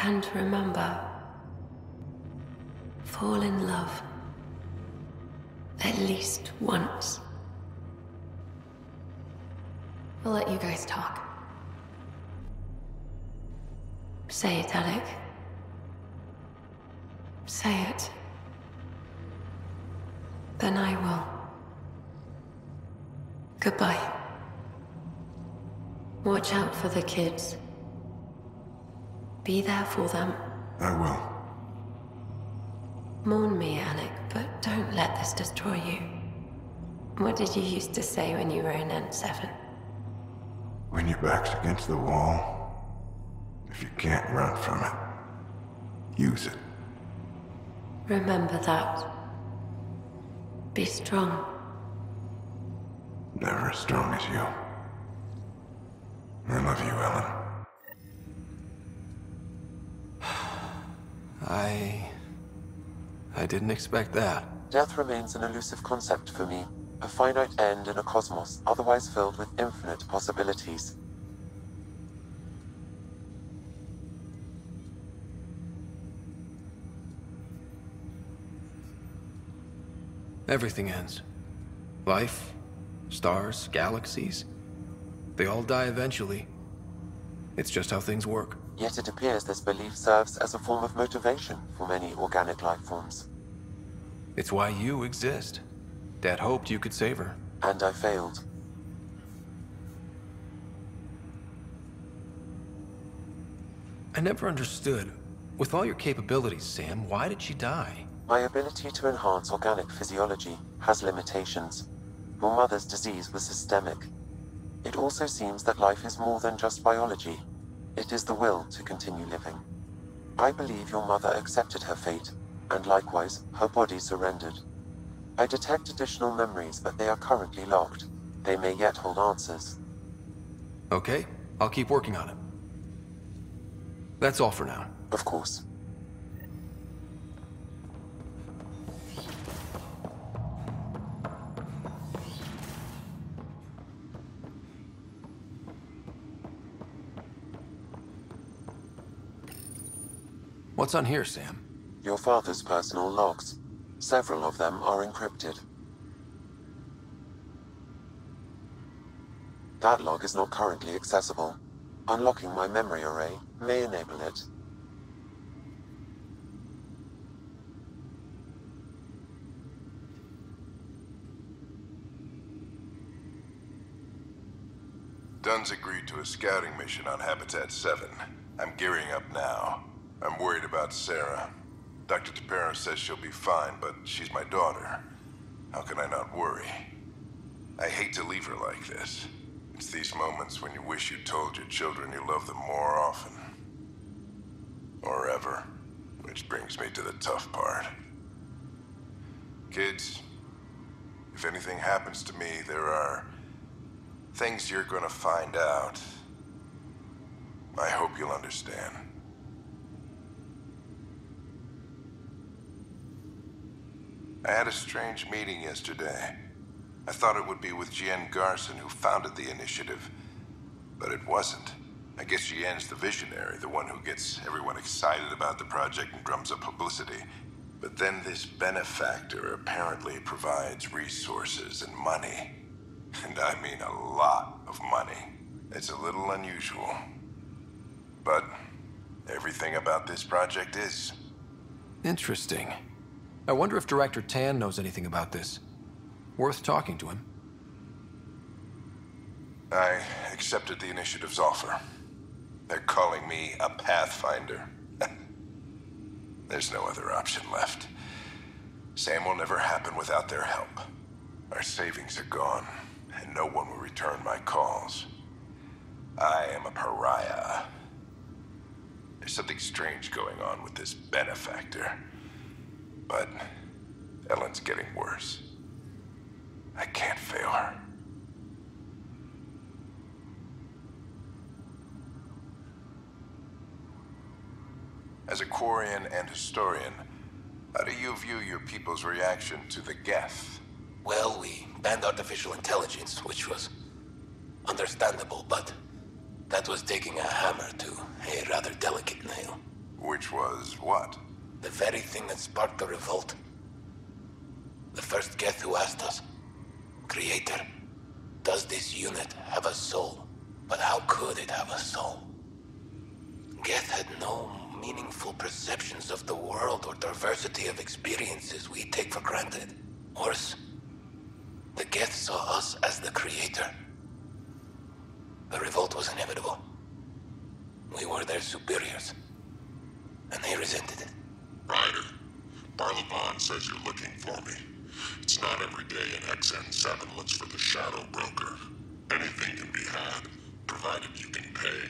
And remember, fall in love. At least once. I'll let you guys talk. Say it, Alec. Say it. Then I will. Goodbye. Watch out for the kids. Be there for them. I will. Mourn me, Alec, but don't let this destroy you. What did you used to say when you were in N7? When your back's against the wall, if you can't run from it, use it. Remember that. Be strong. Never as strong as you. I love you, Ellen. I didn't expect that. Death remains an elusive concept for me. A finite end in a cosmos otherwise filled with infinite possibilities. Everything ends. Life, stars, galaxies. They all die eventually. It's just how things work. Yet it appears this belief serves as a form of motivation for many organic life forms. It's why you exist. Dad hoped you could save her. And I failed. I never understood. With all your capabilities, Sam, why did she die? My ability to enhance organic physiology has limitations. Your mother's disease was systemic. It also seems that life is more than just biology. It is the will to continue living. I believe your mother accepted her fate, and likewise, her body surrendered. I detect additional memories, but they are currently locked. They may yet hold answers. Okay, I'll keep working on it. That's all for now. Of course. What's on here, Sam? Your father's personal logs. Several of them are encrypted. That log is not currently accessible. Unlocking my memory array may enable it. Dunn's agreed to a scouting mission on Habitat 7. I'm gearing up now. I'm worried about Sarah. Dr. Tapero says she'll be fine, but she's my daughter. How can I not worry? I hate to leave her like this. It's these moments when you wish you told your children you love them more often. Or ever. Which brings me to the tough part. Kids, if anything happens to me, there are things you're gonna find out. I hope you'll understand. I had a strange meeting yesterday. I thought it would be with Jien Garson, who founded the initiative, but it wasn't. I guess Jien's the visionary, the one who gets everyone excited about the project and drums up publicity. But then this benefactor apparently provides resources and money. And I mean a lot of money. It's a little unusual. But everything about this project is. Interesting. I wonder if Director Tan knows anything about this. Worth talking to him. I accepted the initiative's offer. They're calling me a Pathfinder. There's no other option left. Sam will never happen without their help. Our savings are gone, and no one will return my calls. I am a pariah. There's something strange going on with this benefactor. But Ellen's getting worse. I can't fail her. As a Quarian and historian, how do you view your people's reaction to the Geth? Well, we banned artificial intelligence, which was understandable, but that was taking a hammer to a rather delicate nail. Which was what? The very thing that sparked the revolt. The first Geth who asked us, Creator, does this unit have a soul? But how could it have a soul? Geth had no meaningful perceptions of the world or diversity of experiences we take for granted. Worse, the Geth saw us as the Creator. The revolt was inevitable. We were their superiors, and they resented it. Ryder, Barlevon says you're looking for me. It's not every day an XN7 looks for the Shadow Broker. Anything can be had, provided you can pay.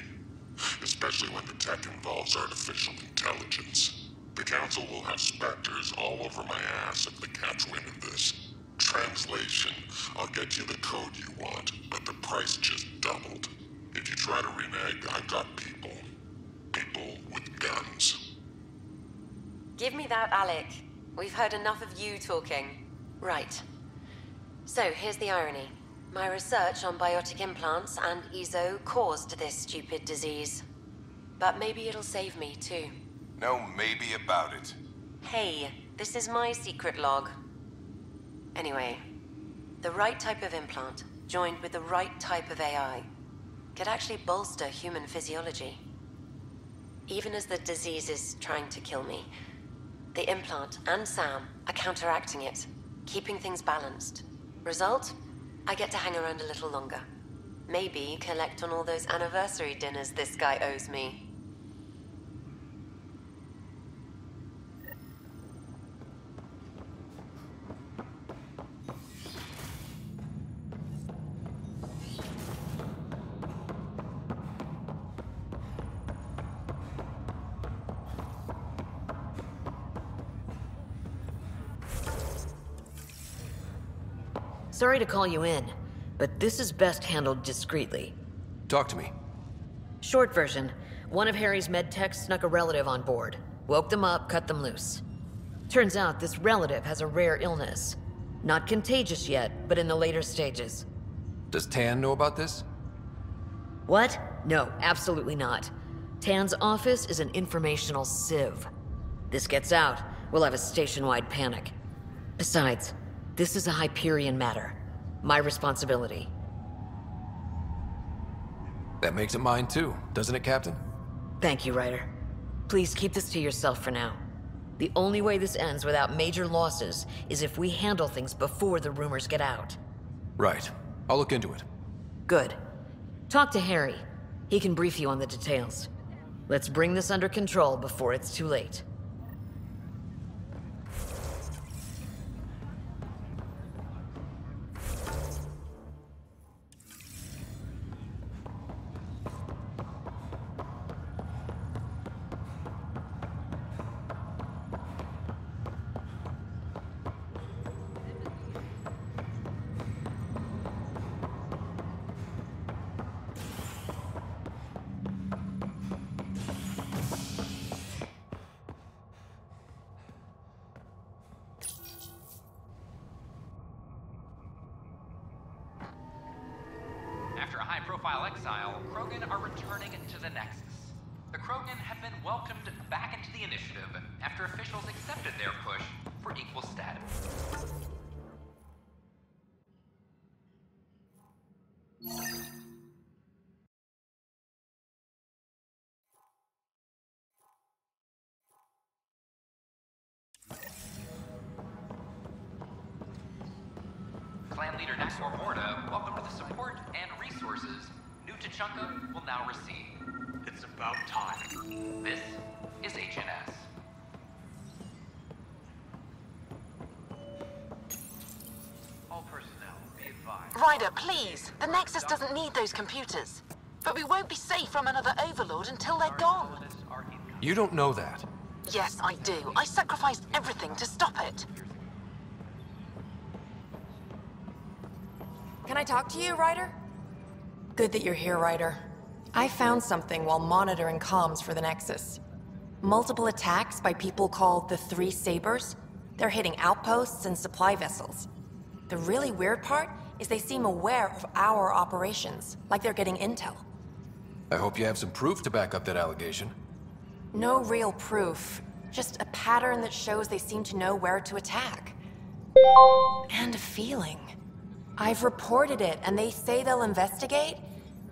Especially when the tech involves artificial intelligence. The Council will have specters all over my ass if they catch wind of this. Translation, I'll get you the code you want, but the price just doubled. If you try to renege, I've got people. People with guns. Give me that, Alec. We've heard enough of you talking. Right. So, here's the irony. My research on biotic implants and EZO caused this stupid disease. But maybe it'll save me, too. No maybe about it. Hey, this is my secret log. Anyway, the right type of implant, joined with the right type of AI, could actually bolster human physiology. Even as the disease is trying to kill me, the implant and Sam are counteracting it, keeping things balanced. Result? I get to hang around a little longer. Maybe collect on all those anniversary dinners this guy owes me. Sorry to call you in, but this is best handled discreetly. Talk to me. Short version, one of Harry's medtechs snuck a relative on board. Woke them up, cut them loose. Turns out this relative has a rare illness. Not contagious yet, but in the later stages. Does Tan know about this? What? No, absolutely not. Tan's office is an informational sieve. This gets out, we'll have a station-wide panic. Besides, this is a Hyperion matter. My responsibility. That makes it mine too, doesn't it, Captain? Thank you, Ryder. Please keep this to yourself for now. The only way this ends without major losses is if we handle things before the rumors get out. Right. I'll look into it. Good. Talk to Harry. He can brief you on the details. Let's bring this under control before it's too late. After a high-profile exile, Krogan are returning to the Nexus. The Krogan have been welcomed back into the initiative after officials accepted their push for equal status. Clan leader Naxor Morda welcomed the support and resources New Tachanka will now receive. It's about time. This is HNS. All personnel, be advised. Ryder, please! The Nexus doesn't need those computers. But we won't be safe from another Overlord until they're gone. You don't know that. Yes, I do. I sacrificed everything to stop it. Can I talk to you, Ryder? Good that you're here, Ryder. I found something while monitoring comms for the Nexus. Multiple attacks by people called the Three Sabers. They're hitting outposts and supply vessels. The really weird part is they seem aware of our operations, like they're getting intel. I hope you have some proof to back up that allegation. No real proof. Just a pattern that shows they seem to know where to attack. And a feeling. I've reported it, and they say they'll investigate,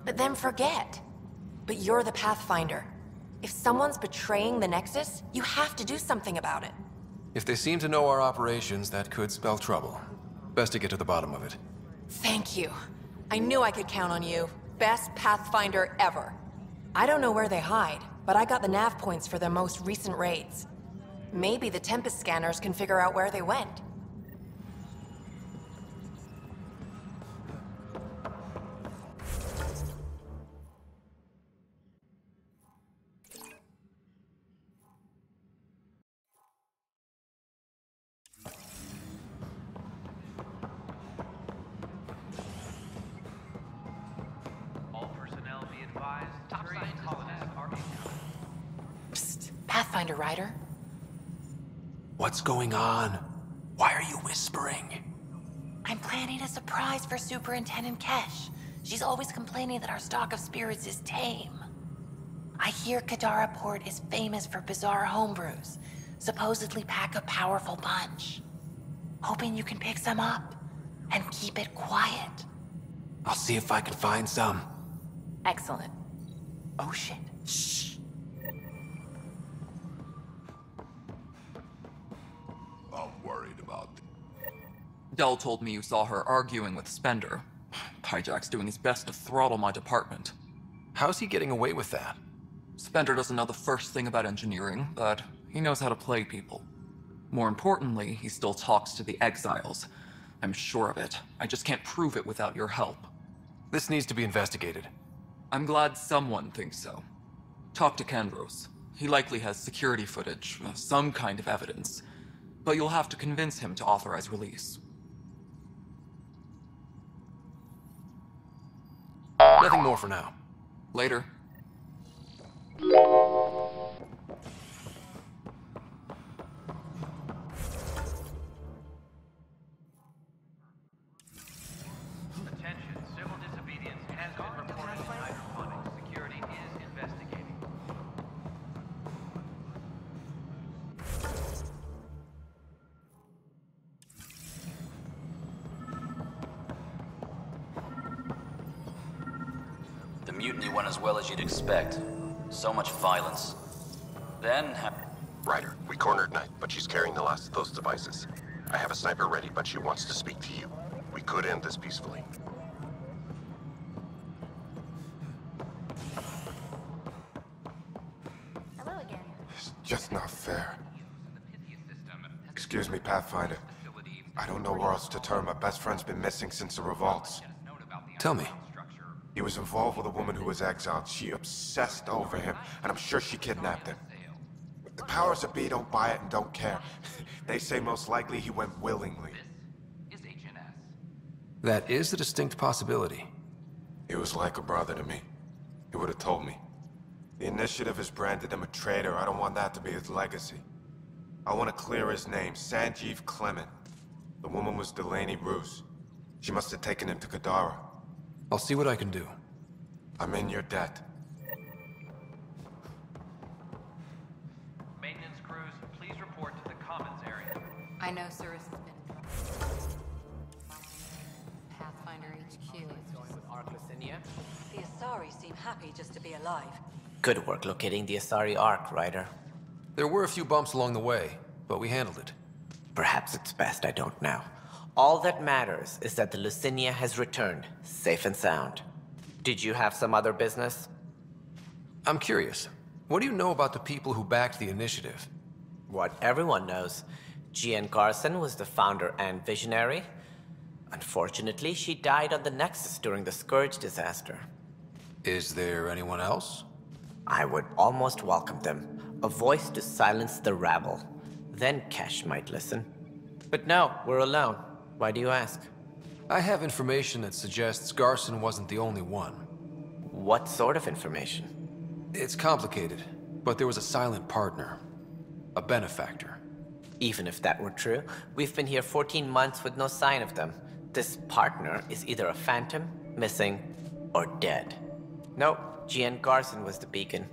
but then forget. But you're the Pathfinder. If someone's betraying the Nexus, you have to do something about it. If they seem to know our operations, that could spell trouble. Best to get to the bottom of it. Thank you. I knew I could count on you. Best Pathfinder ever. I don't know where they hide, but I got the nav points for their most recent raids. Maybe the Tempest scanners can figure out where they went. All personnel be advised. Top science colonists are incoming. Psst, Pathfinder Ryder. What's going on? Why are you whispering? I'm planning a surprise for Superintendent Kesh. She's always complaining that our stock of spirits is tame. I hear Kadara Port is famous for bizarre homebrews. Supposedly pack a powerful punch. Hoping you can pick some up and keep it quiet. I'll see if I can find some. Excellent. Oh shit. Shh. I'm worried about Dell told me you saw her arguing with Spender. Hijack's doing his best to throttle my department. How's he getting away with that? Spender doesn't know the first thing about engineering, but he knows how to play people. More importantly, he still talks to the exiles. I'm sure of it. I just can't prove it without your help. This needs to be investigated. I'm glad someone thinks so. Talk to Kandros. He likely has security footage, some kind of evidence. But you'll have to convince him to authorize release. Nothing more for now. Later. Attention, civil disobedience has been reported in hydroponics. Security is investigating. The mutiny went as well as you'd expect. So much violence. Then Ryder, we cornered Knight, but she's carrying the last of those devices. I have a sniper ready, but she wants to speak to you. We could end this peacefully. Hello again. It's just not fair. Excuse me, Pathfinder. I don't know where else to turn. My best friend's been missing since the revolts. Tell me. He was involved with a woman who was exiled. She obsessed over him, and I'm sure she kidnapped him. The powers that be don't buy it and don't care. They say most likely he went willingly. That is a distinct possibility. He was like a brother to me. He would have told me. The Initiative has branded him a traitor. I don't want that to be his legacy. I want to clear his name, Sanjeev Clement. The woman was Delaney Roos. She must have taken him to Kadara. I'll see what I can do. I'm in your debt. Maintenance crews, please report to the commons area. I know Cirrus has been in trouble. Pathfinder HQ. Going with Ark Lucinia? The Asari seem happy just to be alive. Good work locating the Asari Ark, Ryder. There were a few bumps along the way, but we handled it. Perhaps it's best I don't know. All that matters is that the Lucinia has returned, safe and sound. Did you have some other business? I'm curious. What do you know about the people who backed the Initiative? What everyone knows. Jean Garson was the founder and visionary. Unfortunately, she died on the Nexus during the Scourge disaster. Is there anyone else? I would almost welcome them. A voice to silence the rabble. Then Kesh might listen. But no, we're alone. Why do you ask? I have information that suggests Garson wasn't the only one. What sort of information? It's complicated, but there was a silent partner. A benefactor. Even if that were true, we've been here 14 months with no sign of them. This partner is either a phantom, missing, or dead. Nope, Jean Garson was the beacon.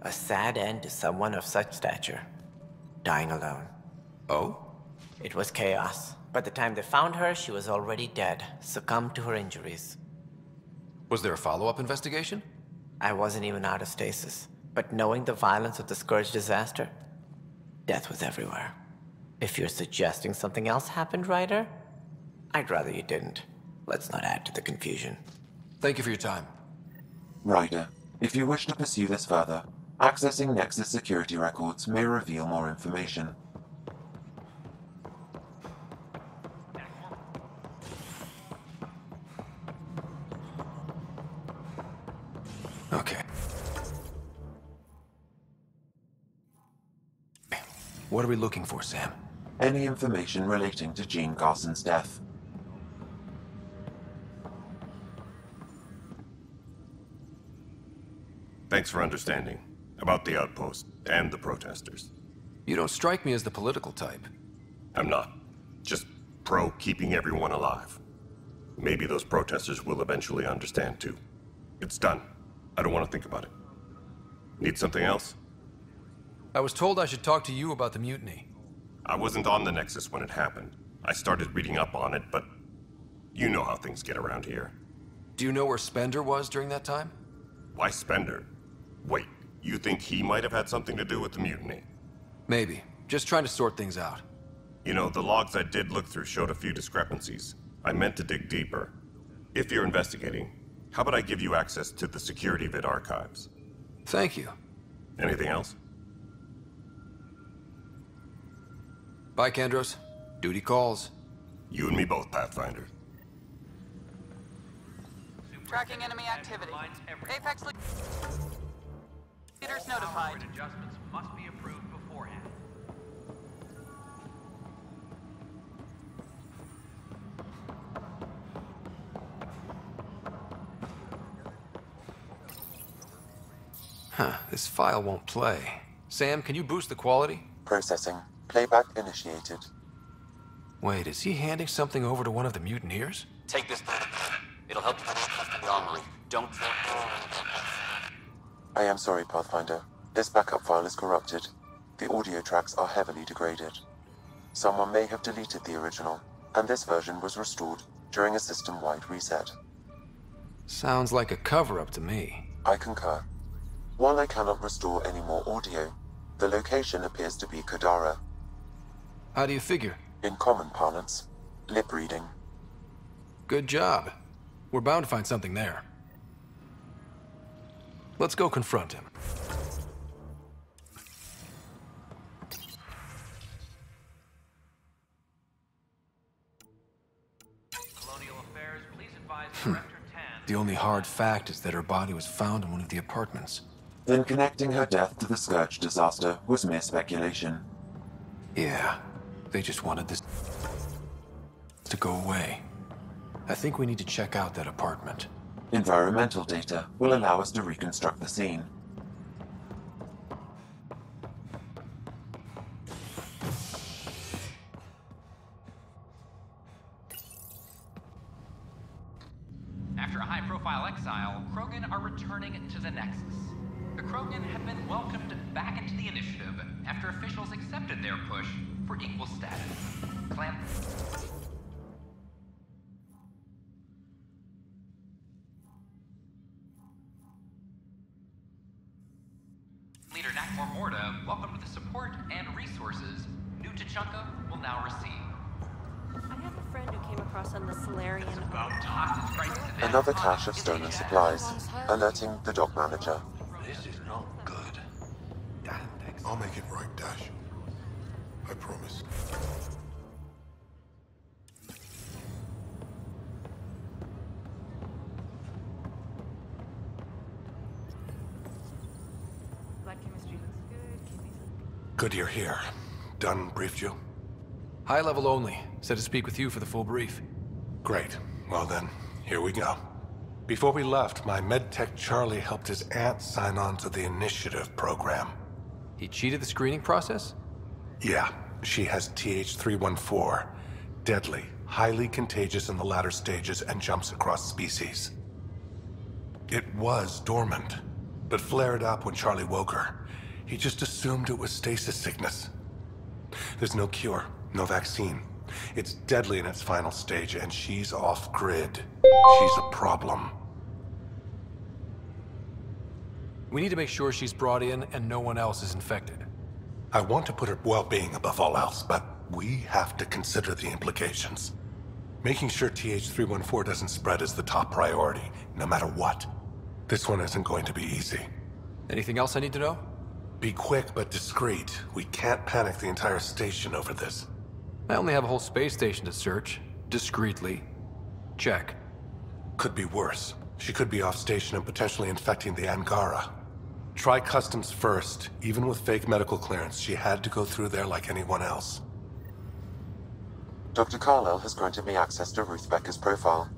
A sad end to someone of such stature. Dying alone. Oh? It was chaos. By the time they found her, she was already dead, succumbed to her injuries. Was there a follow-up investigation? I wasn't even out of stasis, but knowing the violence of the Scourge disaster, death was everywhere. If you're suggesting something else happened, Ryder, I'd rather you didn't. Let's not add to the confusion. Thank you for your time. Ryder, if you wish to pursue this further, accessing Nexus security records may reveal more information. Okay. What are we looking for, Sam? Any information relating to Jean Garson's death. Thanks for understanding. About the outpost and the protesters. You don't strike me as the political type. I'm not. Just pro keeping everyone alive. Maybe those protesters will eventually understand too. It's done. I don't want to think about it. Need something else? I was told I should talk to you about the mutiny. I wasn't on the Nexus when it happened. I started reading up on it, but you know how things get around here. Do you know where Spender was during that time? Why Spender? Wait, you think he might have had something to do with the mutiny? Maybe. Just trying to sort things out. You know, the logs I did look through showed a few discrepancies. I meant to dig deeper. If you're investigating, how about I give you access to the security vid archives? Thank you. Anything else? Bye, Kandros. Duty calls. You and me both, Pathfinder. Tracking enemy activity. Apex leaders notified. Adjustments must be approved beforehand. Huh, this file won't play. Sam, can you boost the quality? Processing. Playback initiated. Wait, is he handing something over to one of the mutineers? Take this. It'll help you the armory. Don't... I am sorry, Pathfinder. This backup file is corrupted. The audio tracks are heavily degraded. Someone may have deleted the original, and this version was restored during a system-wide reset. Sounds like a cover-up to me. I concur. While I cannot restore any more audio, the location appears to be Kadara. How do you figure? In common parlance, lip reading. Good job. We're bound to find something there. Let's go confront him. Colonial Affairs, please advise Director Tan. The only hard fact is that her body was found in one of the apartments. Then connecting her death to the Scourge disaster was mere speculation. Yeah, they just wanted this to go away. I think we need to check out that apartment. Environmental data will allow us to reconstruct the scene. After a high-profile exile, Krogan are returning to the Nexus. The Krogan have been welcomed back into the initiative after officials accepted their push for equal status. Clan... Leader Nakmor Morda welcomed the support and resources New Tachanka will now receive. I have a friend who came across on the Solarian. Another cache of stolen supplies, alerting the dock manager. This is not good. I'll make it right, Dash. I promise. Blood chemistry looks good. Kidneys look Good you're here. Dunn briefed you? High level only. Said to speak with you for the full brief. Great. Well then, here we go. Before we left, my medtech Charlie helped his aunt sign on to the initiative program. He cheated the screening process? Yeah, she has TH314. Deadly, highly contagious in the latter stages and jumps across species. It was dormant. but flared up when Charlie woke her. He just assumed it was stasis sickness. There's no cure, no vaccine. It's deadly in its final stage, and she's off-grid. She's a problem. We need to make sure she's brought in and no one else is infected. I want to put her well-being above all else, but we have to consider the implications. Making sure TH-314 doesn't spread is the top priority, no matter what. This one isn't going to be easy. Anything else I need to know? Be quick but discreet. We can't panic the entire station over this. I only have a whole space station to search. Discreetly. Check. Could be worse. She could be off station and potentially infecting the Angara. Try customs first. Even with fake medical clearance, she had to go through there like anyone else. Dr. Carlyle has granted me access to Ruth Becker's profile.